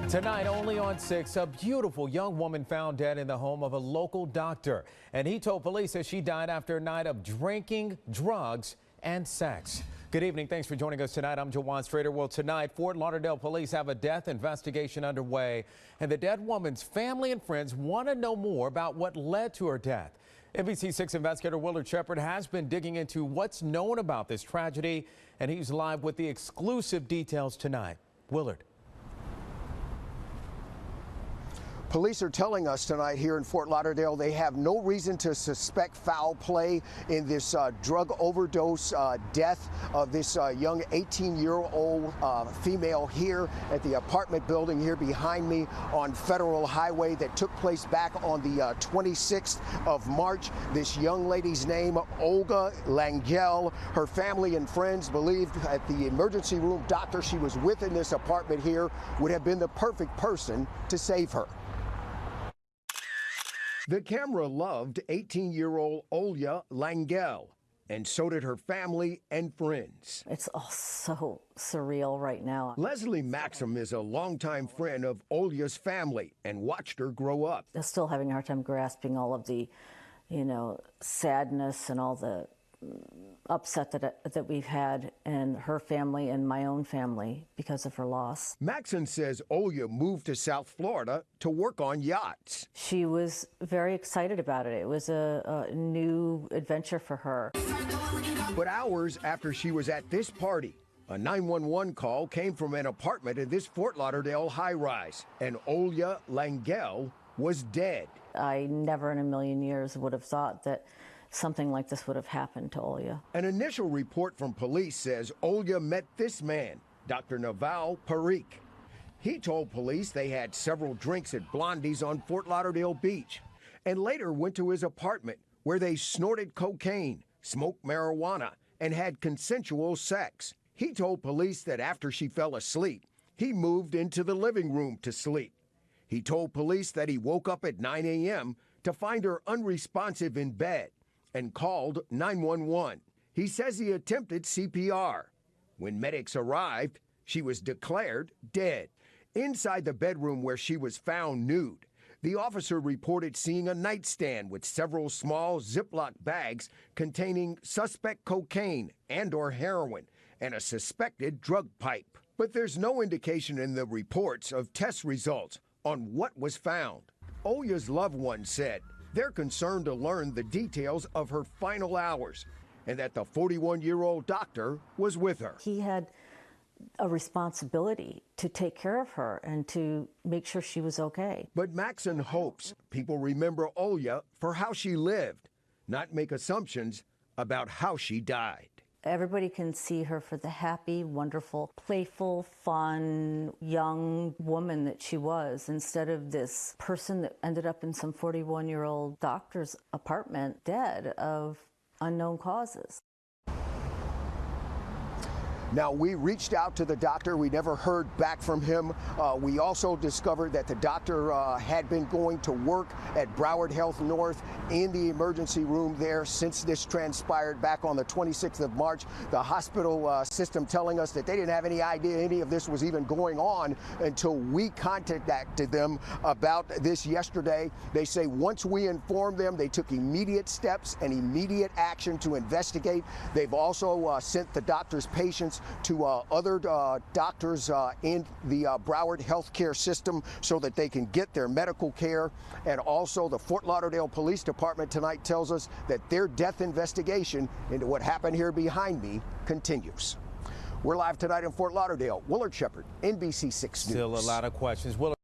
Tonight, only on 6, a beautiful young woman found dead in the home of a local doctor. And he told police that she died after a night of drinking, drugs, and sex. Good evening. Thanks for joining us tonight. I'm Jawan Strader. Well, tonight, Fort Lauderdale police have a death investigation underway. And the dead woman's family and friends want to know more about what led to her death. NBC6 investigator Willard Shepard has been digging into what's known about this tragedy, and he's live with the exclusive details tonight. Willard. Police are telling us tonight here in Fort Lauderdale they have no reason to suspect foul play in this drug overdose death of this young 18-year-old female here at the apartment building here behind me on Federal Highway that took place back on the 26th of March. This young lady's name, Olga Langell. Her family and friends believed at the emergency room doctor she was with in this apartment here would have been the perfect person to save her. The camera loved 18-year-old Olga Langell, and so did her family and friends. It's all so surreal right now. Leslie Maxim is a longtime friend of Olga's family and watched her grow up. I'm still having a hard time grasping all of the, sadness and all the upset that we've had in her family and my own family because of her loss. Maxon says Olga moved to South Florida to work on yachts. She was very excited about it. It was a new adventure for her. But hours after she was at this party, a 911 call came from an apartment in this Fort Lauderdale high-rise, and Olga Langell was dead. I never in a million years would have thought that something like this would have happened to Olga. An initial report from police says Olga met this man, Dr. Naval Parikh. He told police they had several drinks at Blondie's on Fort Lauderdale Beach and later went to his apartment where they snorted cocaine, smoked marijuana, and had consensual sex. He told police that after she fell asleep, he moved into the living room to sleep. He told police that he woke up at 9 a.m. to find her unresponsive in bed and called 911. He says he attempted CPR. When medics arrived, she was declared dead. Inside the bedroom where she was found nude, the officer reported seeing a nightstand with several small Ziploc bags containing suspect cocaine and/or heroin and a suspected drug pipe. But there's no indication in the reports of test results on what was found. Olga's loved ones said they're concerned to learn the details of her final hours and that the 41-year-old doctor was with her. He had a responsibility to take care of her and to make sure she was okay. But Maxon hopes people remember Olga for how she lived, not make assumptions about how she died. Everybody can see her for the happy, wonderful, playful, fun, young woman that she was, instead of this person that ended up in some 41-year-old doctor's apartment dead of unknown causes. Now, we reached out to the doctor. We never heard back from him. We also discovered that the doctor had been going to work at Broward Health North in the emergency room there since this transpired back on the 26th of March. The hospital system telling us that they didn't have any idea any of this was even going on until we contacted them about this yesterday. They say once we informed them, they took immediate steps and immediate action to investigate. They've also sent the doctor's patients to other doctors in the Broward healthcare system so that they can get their medical care. And also the Fort Lauderdale Police Department tonight tells us that their death investigation into what happened here behind me continues. We're live tonight in Fort Lauderdale. Willard Shepard, NBC6 News. Still a lot of questions. Willard